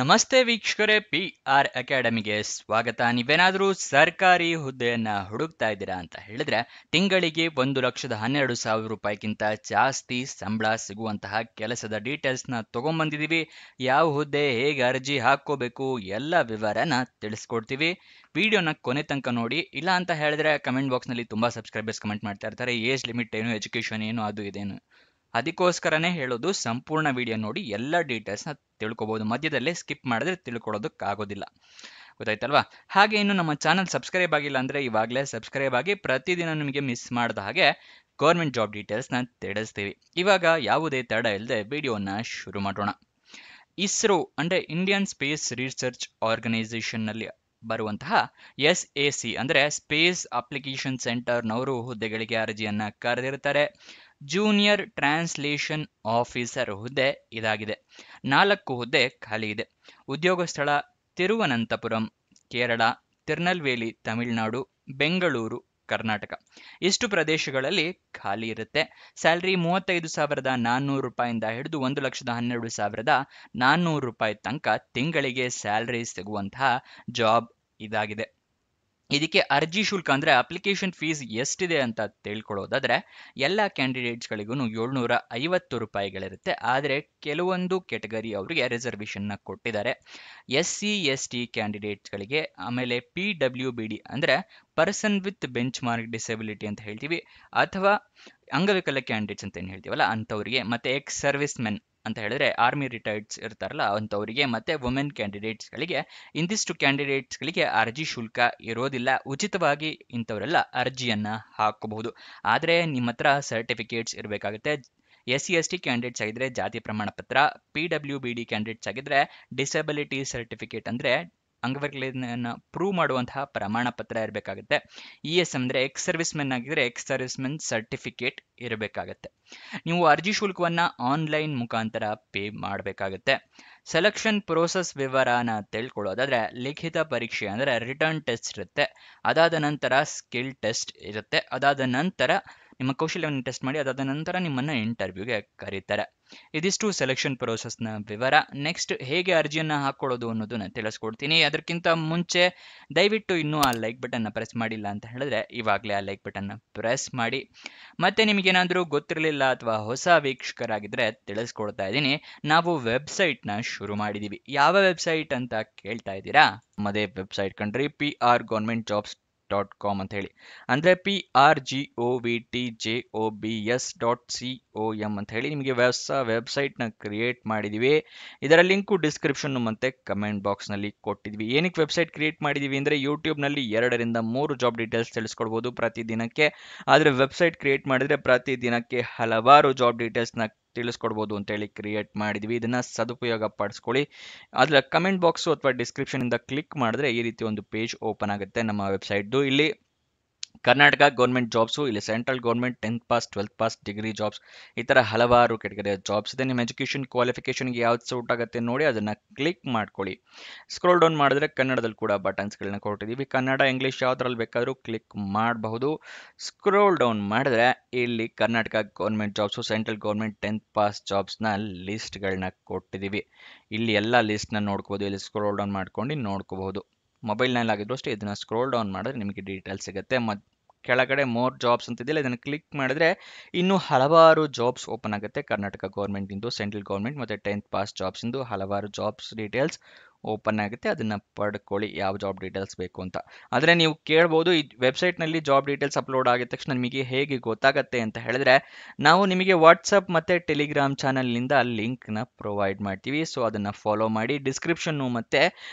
ನಮಸ್ತೆ ವೀಕ್ಷಕರೇ, PR ಅಕಾಡೆಮಿಗೆ ಸ್ವಾಗತ. ನೀವೇನಾದರೂ ಸರ್ಕಾರಿ ಹುದ್ದೆಯನ್ನ ಹುಡುಕ್ತಾ ಇದ್ದೀರಾ ಅಂತ ಹೇಳಿದ್ರೆ ತಿಂಗಳಿಗೆ 1,12,000 ರೂಪಾಯಿಗಿಂತ ಜಾಸ್ತಿ ಸಂಬಳ ಸಿಗುವಂತಹ ಕೆಲಸದ ಡೀಟೇಲ್ಸ್ನ ತಗೊಂಡ್ಬಂದಿದ್ದೀವಿ. ಯಾವ ಹುದ್ದೆ, ಹೇಗೆ ಅರ್ಜಿ ಹಾಕೋಬೇಕು, ಎಲ್ಲ ವಿವರನ ತಿಳಿಸ್ಕೊಡ್ತೀವಿ. ವಿಡಿಯೋನ ಕೊನೆ ತನಕ ನೋಡಿ. ಇಲ್ಲ ಅಂತ ಹೇಳಿದ್ರೆ ಕಮೆಂಟ್ ಬಾಕ್ಸ್ನಲ್ಲಿ ತುಂಬ ಸಬ್ಸ್ಕ್ರೈಬರ್ಸ್ ಕಮೆಂಟ್ ಮಾಡ್ತಾ ಇರ್ತಾರೆ, ಏಜ್ ಲಿಮಿಟ್ ಏನು, ಎಜುಕೇಷನ್ ಏನು, ಅದು ಇದೇನು. ಅದಕ್ಕೋಸ್ಕರನೇ ಹೇಳೋದು, ಸಂಪೂರ್ಣ ವಿಡಿಯೋ ನೋಡಿ ಎಲ್ಲ ಡೀಟೇಲ್ಸ್ನ ತಿಳ್ಕೊಬೋದು. ಮಧ್ಯದಲ್ಲೇ ಸ್ಕಿಪ್ ಮಾಡಿದ್ರೆ ತಿಳ್ಕೊಳ್ಳೋದಕ್ಕಾಗೋದಿಲ್ಲ. ಗೊತ್ತಾಯ್ತಲ್ವಾ? ಹಾಗೆ ಇನ್ನು ನಮ್ಮ ಚಾನಲ್ ಸಬ್ಸ್ಕ್ರೈಬ್ ಆಗಿಲ್ಲ ಅಂದರೆ ಇವಾಗಲೇ ಸಬ್ಸ್ಕ್ರೈಬ್ ಆಗಿ, ಪ್ರತಿದಿನ ನಿಮಗೆ ಮಿಸ್ ಮಾಡಿದ ಹಾಗೆ ಗೌರ್ಮೆಂಟ್ ಜಾಬ್ ಡೀಟೇಲ್ಸ್ನ ತಿಳಿಸ್ತೀವಿ. ಇವಾಗ ಯಾವುದೇ ತಡ ಇಲ್ಲದೆ ವಿಡಿಯೋನ ಶುರು ಮಾಡೋಣ. ಇಸ್ರೋ ಅಂದರೆ ಇಂಡಿಯನ್ ಸ್ಪೇಸ್ ರಿಸರ್ಚ್ ಆರ್ಗನೈಸೇಷನ್ನಲ್ಲಿ ಬರುವಂತಹ SAC ಅಂದರೆ ಸ್ಪೇಸ್ ಅಪ್ಲಿಕೇಶನ್ ಸೆಂಟರ್ನವರು ಹುದ್ದೆಗಳಿಗೆ ಅರ್ಜಿಯನ್ನು ಕರೆದಿರ್ತಾರೆ. ಜೂನಿಯರ್ ಟ್ರಾನ್ಸ್ಲೇಷನ್ ಆಫೀಸರ್ ಹುದ್ದೆ ಇದಾಗಿದೆ. 4 ಹುದ್ದೆ ಖಾಲಿ ಇದೆ. ಉದ್ಯೋಗ ಸ್ಥಳ ತಿರುವನಂತಪುರಂ ಕೇರಳ, ತಿರುನಲ್ವೇಲಿ ತಮಿಳುನಾಡು, ಬೆಂಗಳೂರು ಕರ್ನಾಟಕ. ಇಷ್ಟು ಪ್ರದೇಶಗಳಲ್ಲಿ ಖಾಲಿ ಇರುತ್ತೆ. ಸ್ಯಾಲ್ರಿ 35,400 ರೂಪಾಯಿಂದ ಹಿಡಿದು 1,12,400 ರೂಪಾಯಿ ತನಕ ತಿಂಗಳಿಗೆ ಸ್ಯಾಲ್ರಿ ಸಿಗುವಂತಹ ಜಾಬ್ ಇದಾಗಿದೆ. ಇದಕ್ಕೆ ಅರ್ಜಿ ಶುಲ್ಕ ಅಂದರೆ ಅಪ್ಲಿಕೇಶನ್ ಫೀಸ್ ಎಷ್ಟಿದೆ ಅಂತ ತಿಳ್ಕೊಳ್ಳೋದಾದ್ರೆ ಎಲ್ಲ ಕ್ಯಾಂಡಿಡೇಟ್ಸ್ಗಳಿಗೂ 750 ರೂಪಾಯಿಗಳಿರುತ್ತೆ. ಆದರೆ ಕೆಲವೊಂದು ಕೆಟಗರಿ ಅವರಿಗೆ ರಿಸರ್ವೇಷನ್ನ ಕೊಟ್ಟಿದ್ದಾರೆ. SC/ST ಕ್ಯಾಂಡಿಡೇಟ್ಸ್ಗಳಿಗೆ, ಆಮೇಲೆ PWBD ಅಂದರೆ person with bench mark disability ಅಂತ ಹೇಳ್ತೀವಿ, ಅಥವಾ ಅಂಗವಿಕಲ ಕ್ಯಾಂಡಿಡೇಟ್ಸ್ ಅಂತ ಏನು ಹೇಳ್ತೀವಲ್ಲ ಅಂಥವ್ರಿಗೆ, ಮತ್ತು ಎಕ್ಸ್ ಸರ್ವಿಸ್ ಮೆನ್ ಅಂತ ಹೇಳಿದ್ರೆ ಆರ್ಮಿ ರಿಟೈರ್ಡ್ಸ್ ಇರ್ತಾರಲ್ಲ ಅಂಥವರಿಗೆ, ಮತ್ತು ವುಮೆನ್ ಕ್ಯಾಂಡಿಡೇಟ್ಸ್ಗಳಿಗೆ, ಇಂತಿಷ್ಟು ಕ್ಯಾಂಡಿಡೇಟ್ಸ್ಗಳಿಗೆ ಅರ್ಜಿ ಶುಲ್ಕ ಇರೋದಿಲ್ಲ. ಉಚಿತವಾಗಿ ಇಂಥವರೆಲ್ಲ ಅರ್ಜಿಯನ್ನು ಹಾಕಬಹುದು. ಆದರೆ ನಿಮ್ಮ ಹತ್ರ ಸರ್ಟಿಫಿಕೇಟ್ಸ್ ಇರಬೇಕಾಗುತ್ತೆ. SC/ST ಕ್ಯಾಂಡಿಡೇಟ್ಸ್ ಆಗಿದ್ರೆ ಜಾತಿ ಪ್ರಮಾಣ ಪತ್ರ, PWBD ಕ್ಯಾಂಡಿಡೇಟ್ಸ್ ಆಗಿದ್ರೆ ಡಿಸೆಬಿಲಿಟಿ ಸರ್ಟಿಫಿಕೇಟ್ ಅಂದರೆ ಅಂಗವಿಕಲತೆಯನ್ನು ಪ್ರೂವ್ ಮಾಡುವಂತಹ ಪ್ರಮಾಣ ಪತ್ರ ಇರಬೇಕಾಗುತ್ತೆ. ES ಅಂದರೆ ಎಕ್ಸ್ ಸರ್ವಿಸ್ ಮೆನ್ ಆಗಿದ್ರೆ ಎಕ್ಸ್ ಸರ್ವಿಸ್ ಮೆನ್ ಸರ್ಟಿಫಿಕೇಟ್ ಇರಬೇಕಾಗತ್ತೆ. ನೀವು ಅರ್ಜಿ ಶುಲ್ಕವನ್ನು ಆನ್ಲೈನ್ ಮುಖಾಂತರ ಪೇ ಮಾಡಬೇಕಾಗುತ್ತೆ. ಸೆಲೆಕ್ಷನ್ ಪ್ರೋಸೆಸ್ ವಿವರನ ತಿಳ್ಕೊಳ್ಳೋದಾದ್ರೆ ಲಿಖಿತ ಪರೀಕ್ಷೆ ಅಂದರೆ ರಿಟರ್ನ್ ಟೆಸ್ಟ್ ಇರುತ್ತೆ. ಅದಾದ ನಂತರ ಸ್ಕಿಲ್ ಟೆಸ್ಟ್ ಇರುತ್ತೆ. ಅದಾದ ನಂತರ ನಿಮ್ಮ ಕೌಶಲ್ಯವನ್ನು ಟೆಸ್ಟ್ ಮಾಡಿ ಅದಾದ ನಂತರ ನಿಮ್ಮನ್ನು ಇಂಟರ್ವ್ಯೂಗೆ ಕರೀತಾರೆ. ಇದಿಷ್ಟು ಸೆಲೆಕ್ಷನ್ ಪ್ರೋಸೆಸ್ನ ವಿವರ. ನೆಕ್ಸ್ಟ್ ಹೇಗೆ ಅರ್ಜಿಯನ್ನು ಹಾಕೊಳ್ಳೋದು ಅನ್ನೋದನ್ನ ತಿಳಿಸ್ಕೊಡ್ತೀನಿ. ಅದಕ್ಕಿಂತ ಮುಂಚೆ ದಯವಿಟ್ಟು ಇನ್ನೂ ಆ ಲೈಕ್ ಬಟನ್ನ ಪ್ರೆಸ್ ಮಾಡಿಲ್ಲ ಅಂತ ಹೇಳಿದ್ರೆ ಇವಾಗಲೇ ಆ ಲೈಕ್ ಬಟನ್ನ ಪ್ರೆಸ್ ಮಾಡಿ. ಮತ್ತೆ ನಿಮಗೇನಾದರೂ ಗೊತ್ತಿರಲಿಲ್ಲ ಅಥವಾ ಹೊಸ ವೀಕ್ಷಕರಾಗಿದ್ದರೆ ತಿಳಿಸ್ಕೊಡ್ತಾ ಇದ್ದೀನಿ, ನಾವು ವೆಬ್ಸೈಟ್ನ ಶುರು ಮಾಡಿದ್ದೀವಿ. ಯಾವ ವೆಬ್ಸೈಟ್ ಅಂತ ಕೇಳ್ತಾ ಇದ್ದೀರಾ? ನಮ್ಮದೇ ವೆಬ್ಸೈಟ್ ಕಣ್ರಿ, prgovernmentjobs.com ಅಂತ ಹೇಳಿ. ಅಂದರೆ prgovtjobs.com ಅಂತ ಹೇಳಿ ನಿಮಗೆ ಹೊಸ ವೆಬ್ಸೈಟ್ನ ಕ್ರಿಯೇಟ್ ಮಾಡಿದ್ದೀವಿ. ಇದರ ಲಿಂಕು ಡಿಸ್ಕ್ರಿಪ್ಷನ್ ಮತ್ತು ಕಮೆಂಟ್ ಬಾಕ್ಸ್ನಲ್ಲಿ ಕೊಟ್ಟಿದ್ವಿ. ಏನಕ್ಕೆ ವೆಬ್ಸೈಟ್ ಕ್ರಿಯೇಟ್ ಮಾಡಿದ್ದೀವಿ ಅಂದರೆ ಯೂಟ್ಯೂಬ್ನಲ್ಲಿ 2 ರಿಂದ 3 ಜಾಬ್ ಡೀಟೇಲ್ಸ್ ತಿಳಿಸ್ಕೊಡ್ಬೋದು ಪ್ರತಿದಿನಕ್ಕೆ. ಆದರೆ ವೆಬ್ಸೈಟ್ ಕ್ರಿಯೇಟ್ ಮಾಡಿದರೆ ಪ್ರತಿದಿನಕ್ಕೆ ಹಲವಾರು ಜಾಬ್ ಡೀಟೇಲ್ಸ್ನ ತಿಳಿಸ್ಕೊಡ್ಬೋದು ಅಂತೇಳಿ ಕ್ರಿಯೇಟ್ ಮಾಡಿದ್ವಿ. ಇದನ್ನ ಸದುಪಯೋಗ ಪಡಿಸ್ಕೊಳ್ಳಿ. ಅದರ ಕಮೆಂಟ್ ಬಾಕ್ಸು ಅಥವಾ ಡಿಸ್ಕ್ರಿಪ್ಷನ್ ಇಂದ ಕ್ಲಿಕ್ ಮಾಡಿದ್ರೆ ಈ ರೀತಿ ಒಂದು ಪೇಜ್ ಓಪನ್ ಆಗುತ್ತೆ ನಮ್ಮ ವೆಬ್ಸೈಟ್ದು. ಇಲ್ಲಿ ಕರ್ನಾಟಕ ಗೌರ್ಮೆಂಟ್ ಜಾಬ್ಸು, ಇಲ್ಲಿ central government 10th pass 12th pass degree jobs, ಈ ಥರ ಹಲವಾರು ಕೆಟಗರಿಯ ಜಾಬ್ಸ್ ಇದೆ. ನಿಮ್ಮ ಎಜುಕೇಷನ್ ಕ್ವಾಲಿಫಿಕೇಷನ್ಗೆ ಯಾವ್ದು ಸೂಟ್ ಆಗುತ್ತೆ ನೋಡಿ ಅದನ್ನು ಕ್ಲಿಕ್ ಮಾಡ್ಕೊಳ್ಳಿ. ಸ್ಕ್ರೋಲ್ ಡೌನ್ ಮಾಡಿದ್ರೆ ಕನ್ನಡದಲ್ಲಿ ಕೂಡ ಬಟನ್ಸ್ಗಳನ್ನ ಕೊಟ್ಟಿದ್ದೀವಿ. ಕನ್ನಡ ಇಂಗ್ಲೀಷ್ ಯಾವುದ್ರಲ್ಲಿ ಬೇಕಾದರೂ ಕ್ಲಿಕ್ ಮಾಡಬಹುದು. ಸ್ಕ್ರೋಲ್ ಡೌನ್ ಮಾಡಿದ್ರೆ ಇಲ್ಲಿ Karnataka government jobs, central government 10th pass ಜಾಬ್ಸ್ನ ಲಿಸ್ಟ್ಗಳನ್ನ ಕೊಟ್ಟಿದ್ದೀವಿ. ಇಲ್ಲಿ ಎಲ್ಲ ಲಿಸ್ಟ್ನ ನೋಡ್ಕೋಬೋದು. ಇಲ್ಲಿ ಸ್ಕ್ರೋಲ್ ಡೌನ್ ಮಾಡ್ಕೊಂಡು ನೋಡ್ಕೋಬಹುದು. ಮೊಬೈಲ್ನಲ್ಲಿ ಆಗಿದ್ರು ಅಷ್ಟೇ ಇದನ್ನು ಸ್ಕ್ರೋಲ್ ಡೌನ್ ಮಾಡಿದ್ರೆ ನಿಮಗೆ ಡೀಟೇಲ್ಸ್ ಸಿಗುತ್ತೆ. ಕೆಳಗಡೆ ಮೋರ್ ಜಾಬ್ಸ್ ಅಂತಿದೆಯಲ್ಲ ಇದನ್ನು ಕ್ಲಿಕ್ ಮಾಡಿದ್ರೆ ಇನ್ನೂ ಹಲವಾರು ಜಾಬ್ಸ್ ಓಪನ್ ಆಗುತ್ತೆ. ಕರ್ನಾಟಕ ಗೌರ್ಮೆಂಟಿಂದು, ಸೆಂಟ್ರಲ್ ಗೌರ್ಮೆಂಟ್ ಮತ್ತು 10th ಪಾಸ್ ಜಾಬ್ಸಿಂದು ಹಲವಾರು ಜಾಬ್ಸ್ ಡೀಟೇಲ್ಸ್ ಓಪನ್ ಆಗುತ್ತೆ. ಅದನ್ನು ಪಡ್ಕೊಳ್ಳಿ ಯಾವ ಜಾಬ್ ಡೀಟೇಲ್ಸ್ ಬೇಕು ಅಂತ. ಆದರೆ ನೀವು ಕೇಳ್ಬೋದು, ಈ ವೆಬ್ಸೈಟ್ನಲ್ಲಿ ಜಾಬ್ ಡೀಟೇಲ್ಸ್ ಅಪ್ಲೋಡ್ ಆಗಿದ ತಕ್ಷಣ ನಿಮಗೆ ಹೇಗೆ ಗೊತ್ತಾಗುತ್ತೆ ಅಂತ ಹೇಳಿದ್ರೆ, ನಾವು ನಿಮಗೆ ವಾಟ್ಸಪ್ ಮತ್ತು ಟೆಲಿಗ್ರಾಮ್ ಚಾನಲ್ನಿಂದ ಲಿಂಕ್ನ ಪ್ರೊವೈಡ್ ಮಾಡ್ತೀವಿ. ಸೊ ಅದನ್ನು ಫಾಲೋ ಮಾಡಿ. ಡಿಸ್ಕ್ರಿಪ್ಷನ್ನು ಮತ್ತು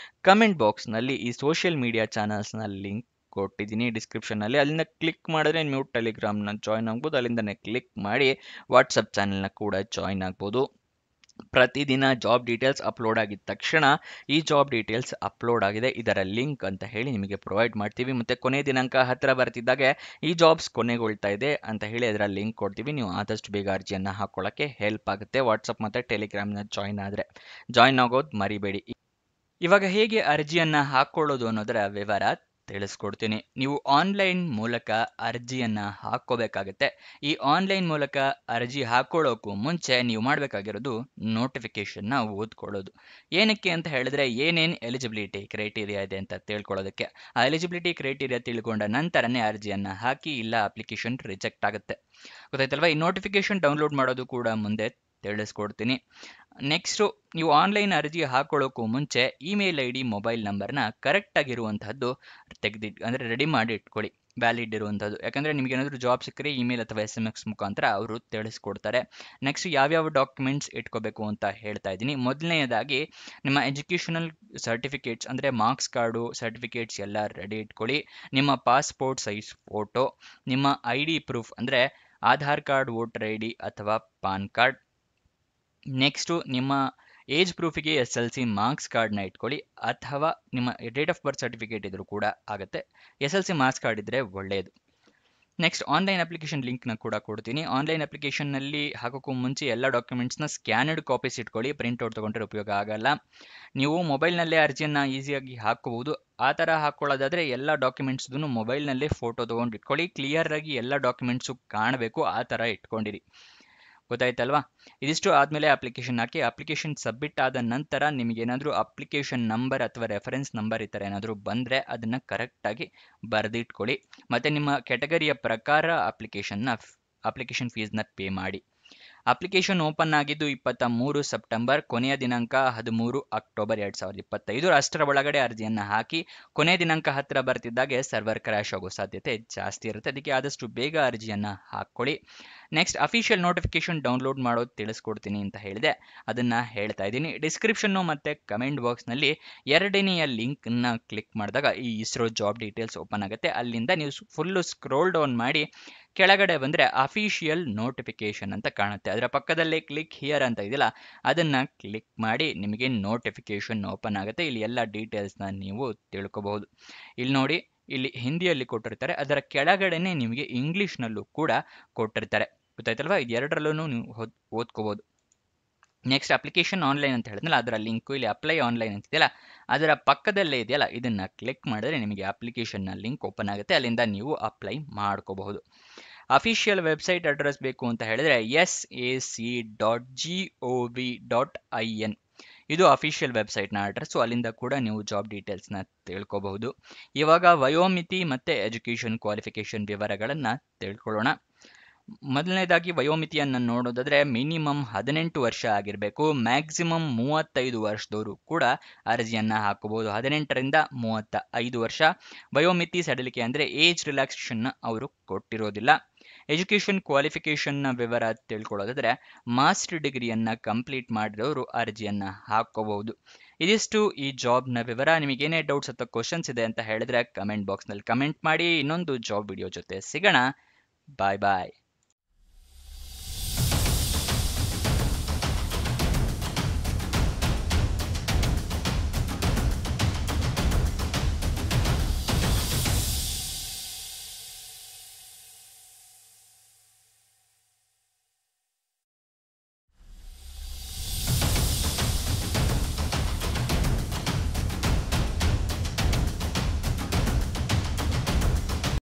ಕಮೆಂಟ್ ಬಾಕ್ಸ್ನಲ್ಲಿ ಈ ಸೋಷಿಯಲ್ ಮೀಡಿಯಾ ಚಾನಲ್ಸ್ನ ಲಿಂಕ್ ಕೊಟ್ಟಿದ್ದೀನಿ ಡಿಸ್ಕ್ರಿಪ್ಷನ್ನಲ್ಲಿ. ಅಲ್ಲಿಂದ ಕ್ಲಿಕ್ ಮಾಡಿದ್ರೆ ನೀವು ಟೆಲಿಗ್ರಾಮ್ನ ಜಾಯ್ನ್ ಆಗ್ಬೋದು. ಅಲ್ಲಿಂದನೇ ಕ್ಲಿಕ್ ಮಾಡಿ ವಾಟ್ಸಪ್ ಚಾನಲ್ನ ಕೂಡ ಜಾಯ್ನ್ ಆಗ್ಬೋದು. ಪ್ರತಿದಿನ ಜಾಬ್ ಡೀಟೇಲ್ಸ್ ಅಪ್ಲೋಡ್ ಆಗಿದ ತಕ್ಷಣ ಈ ಜಾಬ್ ಡೀಟೇಲ್ಸ್ ಅಪ್ಲೋಡ್ ಆಗಿದೆ, ಇದರ ಲಿಂಕ್ ಅಂತ ಹೇಳಿ ನಿಮಗೆ ಪ್ರೊವೈಡ್ ಮಾಡ್ತೀವಿ. ಮತ್ತು ಕೊನೆ ದಿನಾಂಕ ಹತ್ತಿರ ಬರ್ತಿದ್ದಾಗೆ ಈ ಜಾಬ್ಸ್ ಕೊನೆಗೊಳ್ತಾ ಇದೆ ಅಂತ ಹೇಳಿ ಅದರ ಲಿಂಕ್ ಕೊಡ್ತೀವಿ. ನೀವು ಆದಷ್ಟು ಬೇಗ ಅರ್ಜಿಯನ್ನು ಹಾಕೊಳ್ಳೋಕ್ಕೆ ಹೆಲ್ಪ್ ಆಗುತ್ತೆ. ವಾಟ್ಸಪ್ ಮತ್ತು ಟೆಲಿಗ್ರಾಮ್ನ ಜಾಯ್ನ್ ಆಗೋದು ಮರಿಬೇಡಿ. ಇವಾಗ ಹೇಗೆ ಅರ್ಜಿಯನ್ನು ಹಾಕ್ಕೊಳ್ಳೋದು ಅನ್ನೋದರ ವಿವರ ತಿಳಿಸ್ಕೊಡ್ತೀನಿ. ನೀವು ಆನ್ಲೈನ್ ಮೂಲಕ ಅರ್ಜಿಯನ್ನ ಹಾಕೋಬೇಕಾಗತ್ತೆ. ಈ ಆನ್ಲೈನ್ ಮೂಲಕ ಅರ್ಜಿ ಹಾಕೊಳ್ಳೋಕ್ಕೂ ಮುಂಚೆ ನೀವು ಮಾಡಬೇಕಾಗಿರೋದು ನೋಟಿಫಿಕೇಶನ್ನ ಓದ್ಕೊಳ್ಳೋದು. ಏನಕ್ಕೆ ಅಂತ ಹೇಳಿದ್ರೆ ಏನೇನು ಎಲಿಜಿಬಿಲಿಟಿ ಕ್ರೈಟೀರಿಯಾ ಇದೆ ಅಂತ ತಿಳ್ಕೊಳ್ಳೋದಕ್ಕೆ. ಆ ಎಲಿಜಿಬಿಲಿಟಿ ಕ್ರೈಟೀರಿಯಾ ತಿಳ್ಕೊಂಡ ನಂತರನೇ ಅರ್ಜಿಯನ್ನ ಹಾಕಿ, ಇಲ್ಲ ಅಪ್ಲಿಕೇಶನ್ ರಿಜೆಕ್ಟ್ ಆಗುತ್ತೆ. ಗೊತ್ತಾಯ್ತಲ್ವಾ? ಈ ನೋಟಿಫಿಕೇಶನ್ ಡೌನ್ಲೋಡ್ ಮಾಡೋದು ಕೂಡ ಮುಂದೆ ತಿಳಿಸ್ಕೊಡ್ತೀನಿ. ನೆಕ್ಸ್ಟು, ನೀವು ಆನ್ಲೈನ್ ಅರ್ಜಿ ಹಾಕೊಳ್ಳೋಕ್ಕೂ ಮುಂಚೆ ಇಮೇಲ್ ಐ ಡಿ, ಮೊಬೈಲ್ ನಂಬರ್ನ ಕರೆಕ್ಟ್ ಆಗಿರುವಂತಹದ್ದು ಅಂದರೆ ರೆಡಿ ಮಾಡಿ ಇಟ್ಕೊಳ್ಳಿ, ವ್ಯಾಲಿಡ್ ಇರುವಂಥದ್ದು. ಯಾಕಂದರೆ ನಿಮ್ಗೆ ಏನಾದರೂ ಜಾಬ್ ಸಿಕ್ಕರೆ ಇಮೇಲ್ ಅಥವಾ SMS ಮುಖಾಂತರ ಅವರು ತಿಳಿಸ್ಕೊಡ್ತಾರೆ. ನೆಕ್ಸ್ಟ್, ಯಾವ್ಯಾವ ಡಾಕ್ಯುಮೆಂಟ್ಸ್ ಇಟ್ಕೋಬೇಕು ಅಂತ ಹೇಳ್ತಾ ಇದ್ದೀನಿ. ಮೊದಲನೆಯದಾಗಿ ನಿಮ್ಮ ಎಜುಕೇಷನಲ್ ಸರ್ಟಿಫಿಕೇಟ್ಸ್ ಅಂದರೆ ಮಾರ್ಕ್ಸ್ ಕಾರ್ಡು, ಸರ್ಟಿಫಿಕೇಟ್ಸ್ ಎಲ್ಲ ರೆಡಿ ಇಟ್ಕೊಳ್ಳಿ. ನಿಮ್ಮ ಪಾಸ್ಪೋರ್ಟ್ ಸೈಜ್ ಫೋಟೋ, ನಿಮ್ಮ ID ಪ್ರೂಫ್ ಅಂದರೆ ಆಧಾರ್ ಕಾರ್ಡ್, ವೋಟರ್ ID ಅಥವಾ ಪಾನ್ ಕಾರ್ಡ್. ನೆಕ್ಸ್ಟು, ನಿಮ್ಮ ಏಜ್ ಪ್ರೂಫಿಗೆ SLC ಮಾರ್ಕ್ಸ್ ಕಾರ್ಡ್ನ ಇಟ್ಕೊಳ್ಳಿ, ಅಥವಾ ನಿಮ್ಮ ಡೇಟ್ ಆಫ್ ಬರ್ತ್ ಸರ್ಟಿಫಿಕೇಟ್ ಇದ್ರೂ ಕೂಡ ಆಗುತ್ತೆ. SLC ಮಾರ್ಕ್ಸ್ ಕಾರ್ಡ್ ಇದ್ದರೆ ಒಳ್ಳೆಯದು. ನೆಕ್ಸ್ಟ್, ಆನ್ಲೈನ್ ಅಪ್ಲಿಕೇಶನ್ ಲಿಂಕ್ನ ಕೂಡ ಕೊಡ್ತೀನಿ. ಆನ್ಲೈನ್ ಅಪ್ಲಿಕೇಶನ್ನಲ್ಲಿ ಹಾಕೋಕ್ಕೂ ಮುಂಚೆ ಎಲ್ಲ ಡಾಕ್ಯುಮೆಂಟ್ಸ್ನ ಸ್ಕ್ಯಾನರ್ಡ್ ಕಾಪೀಸ್ ಇಟ್ಕೊಳ್ಳಿ, ಪ್ರಿಂಟ್ಔಟ್ ತೊಗೊಂಡ್ರೆ ಉಪಯೋಗ ಆಗಲ್ಲ. ನೀವು ಮೊಬೈಲ್ನಲ್ಲೇ ಅರ್ಜಿಯನ್ನು ಈಸಿಯಾಗಿ ಹಾಕೋಬಹುದು. ಆ ಥರ ಹಾಕ್ಕೊಳ್ಳೋದಾದರೆ ಎಲ್ಲ ಡಾಕ್ಯುಮೆಂಟ್ಸ್ದು ಮೊಬೈಲ್ನಲ್ಲೇ ಫೋಟೋ ತೊಗೊಂಡು ಇಟ್ಕೊಳ್ಳಿ. ಕ್ಲಿಯರಾಗಿ ಎಲ್ಲ ಡಾಕ್ಯುಮೆಂಟ್ಸು ಕಾಣಬೇಕು, ಆ ಥರ ಇಟ್ಕೊಂಡಿರಿ. ಗೊತ್ತಾಯ್ತಲ್ವಾ? ಇದಿಷ್ಟು ಆದಮೇಲೆ ಅಪ್ಲಿಕೇಶನ್ ಹಾಕಿ. ಅಪ್ಲಿಕೇಶನ್ ಸಬ್ಮಿಟ್ ಆದ ನಂತರ ನಿಮಗೇನಾದರೂ ಅಪ್ಲಿಕೇಶನ್ ನಂಬರ್ ಅಥವಾ ರೆಫರೆನ್ಸ್ ನಂಬರ್ ಈ ಥರ ಏನಾದರೂ ಬಂದರೆ ಅದನ್ನು ಕರೆಕ್ಟಾಗಿ ಬರೆದಿಟ್ಕೊಳ್ಳಿ. ಮತ್ತು ನಿಮ್ಮ ಕೆಟಗರಿಯ ಪ್ರಕಾರ ಅಪ್ಲಿಕೇಶನ್ ಫೀಸ್ನ ಪೇ ಮಾಡಿ. ಅಪ್ಲಿಕೇಶನ್ ಓಪನ್ ಆಗಿದ್ದು 23 ಸೆಪ್ಟೆಂಬರ್, ಕೊನೆಯ ದಿನಾಂಕ 13 ಅಕ್ಟೋಬರ್ 2025. ಅಷ್ಟರ ಒಳಗಡೆ ಅರ್ಜಿಯನ್ನು ಹಾಕಿ. ಕೊನೆಯ ದಿನಾಂಕ ಹತ್ತಿರ ಬರ್ತಿದ್ದಾಗೆ ಸರ್ವರ್ ಕ್ರ್ಯಾಶ್ ಆಗೋ ಸಾಧ್ಯತೆ ಜಾಸ್ತಿ ಇರುತ್ತೆ. ಅದಕ್ಕೆ ಆದಷ್ಟು ಬೇಗ ಅರ್ಜಿಯನ್ನು ಹಾಕ್ಕೊಳ್ಳಿ. ನೆಕ್ಸ್ಟ್, ಅಫಿಷಿಯಲ್ ನೋಟಿಫಿಕೇಶನ್ ಡೌನ್ಲೋಡ್ ಮಾಡೋದು ತಿಳಿಸ್ಕೊಡ್ತೀನಿ ಅಂತ ಹೇಳಿದೆ, ಅದನ್ನು ಹೇಳ್ತಾ ಇದ್ದೀನಿ. ಡಿಸ್ಕ್ರಿಪ್ಷನ್ನು ಮತ್ತು ಕಮೆಂಟ್ ಬಾಕ್ಸ್ನಲ್ಲಿ ಎರಡನೆಯ ಲಿಂಕ್ನ ಕ್ಲಿಕ್ ಮಾಡಿದಾಗ ಈ ಇಸ್ರೋ ಜಾಬ್ ಡೀಟೇಲ್ಸ್ ಓಪನ್ ಆಗುತ್ತೆ. ಅಲ್ಲಿಂದ ನೀವು ಫುಲ್ಲು ಸ್ಕ್ರೋಲ್ ಡೌನ್ ಮಾಡಿ ಕೆಳಗಡೆ ಬಂದರೆ ಅಫಿಷಿಯಲ್ ನೋಟಿಫಿಕೇಶನ್ ಅಂತ ಕಾಣುತ್ತೆ. ಅದರ ಪಕ್ಕದಲ್ಲೇ ಕ್ಲಿಕ್ ಹಿಯರ್ ಅಂತ ಇದೆಯಲ್ಲ, ಅದನ್ನು ಕ್ಲಿಕ್ ಮಾಡಿ ನಿಮಗೆ ನೋಟಿಫಿಕೇಶನ್ ಓಪನ್ ಆಗುತ್ತೆ. ಇಲ್ಲಿ ಎಲ್ಲ ಡೀಟೇಲ್ಸ್ನ ನೀವು ತಿಳ್ಕೊಬಹುದು. ಇಲ್ಲಿ ನೋಡಿ, ಇಲ್ಲಿ ಹಿಂದಿಯಲ್ಲಿ ಕೊಟ್ಟಿರ್ತಾರೆ, ಅದರ ಕೆಳಗಡೆನೆ ನಿಮಗೆ ಇಂಗ್ಲೀಷ್ನಲ್ಲೂ ಕೂಡ ಕೊಟ್ಟಿರ್ತಾರೆ. ಗೊತ್ತಾಯ್ತಲ್ವಾ? ಇದು ಎರಡರಲ್ಲೂ ನೀವು ಓದ್ಕೋಬಹುದು. ನೆಕ್ಸ್ಟ್, ಅಪ್ಲಿಕೇಶನ್ ಆನ್ಲೈನ್ ಅಂತ ಹೇಳಿದ್ನಲ್ಲ, ಅದರ ಲಿಂಕು ಇಲ್ಲಿ ಅಪ್ಲೈ ಆನ್ಲೈನ್ ಅಂತಿದೆಯಲ್ಲ, ಅದರ ಪಕ್ಕದಲ್ಲೇ ಇದೆಯಲ್ಲ, ಇದನ್ನು ಕ್ಲಿಕ್ ಮಾಡಿದ್ರೆ ನಿಮಗೆ ಅಪ್ಲಿಕೇಶನ್ನ ಲಿಂಕ್ ಓಪನ್ ಆಗುತ್ತೆ. ಅಲ್ಲಿಂದ ನೀವು ಅಪ್ಲೈ ಮಾಡ್ಕೋಬಹುದು. ಅಫಿಷಿಯಲ್ ವೆಬ್ಸೈಟ್ ಅಡ್ರೆಸ್ ಬೇಕು ಅಂತ ಹೇಳಿದ್ರೆ sac.gov.in ಇದು ಅಫಿಷಿಯಲ್ ವೆಬ್ಸೈಟ್ನ ಅಡ್ರೆಸ್ಸು. ಅಲ್ಲಿಂದ ಕೂಡ ನೀವು ಜಾಬ್ ಡೀಟೇಲ್ಸ್ನ ತಿಳ್ಕೊಬಹುದು. ಇವಾಗ ವಯೋಮಿತಿ ಮತ್ತು ಎಜುಕೇಷನ್ ಕ್ವಾಲಿಫಿಕೇಷನ್ ವಿವರಗಳನ್ನು ತಿಳ್ಕೊಳ್ಳೋಣ. ಮೊದಲನೇದಾಗಿ ವಯೋಮಿತಿಯನ್ನು ನೋಡೋದಾದರೆ ಮಿನಿಮಮ್ 18 ವರ್ಷ ಆಗಿರಬೇಕು. ಮ್ಯಾಕ್ಸಿಮಮ್ 35 ವರ್ಷದವರು ಕೂಡ ಅರ್ಜಿಯನ್ನು ಹಾಕೋಬಹುದು. 18ರಿಂದ 35 ವರ್ಷ ವಯೋಮಿತಿ ಸಡಿಲಿಕೆ ಅಂದರೆ ಏಜ್ ರಿಲ್ಯಾಕ್ಸೇಷನ್ನ ಅವರು ಕೊಟ್ಟಿರೋದಿಲ್ಲ. ಎಜುಕೇಷನ್ ಕ್ವಾಲಿಫಿಕೇಷನ್ನ ವಿವರ ತಿಳ್ಕೊಳ್ಳೋದಾದರೆ ಮಾಸ್ಟರ್ ಡಿಗ್ರಿಯನ್ನು ಕಂಪ್ಲೀಟ್ ಮಾಡಿರೋರು ಅರ್ಜಿಯನ್ನು ಹಾಕೋಬಹುದು. ಇದಿಷ್ಟು ಈ ಜಾಬ್ನ ವಿವರ. ನಿಮಗೇನೇ ಡೌಟ್ಸ್ ಅಥವಾ ಕ್ವಶನ್ಸ್ ಇದೆ ಅಂತ ಹೇಳಿದ್ರೆ ಕಮೆಂಟ್ ಬಾಕ್ಸ್ನಲ್ಲಿ ಕಮೆಂಟ್ ಮಾಡಿ. ಇನ್ನೊಂದು ಜಾಬ್ ವಿಡಿಯೋ ಜೊತೆ ಸಿಗೋಣ. ಬಾಯ್ ಬಾಯ್.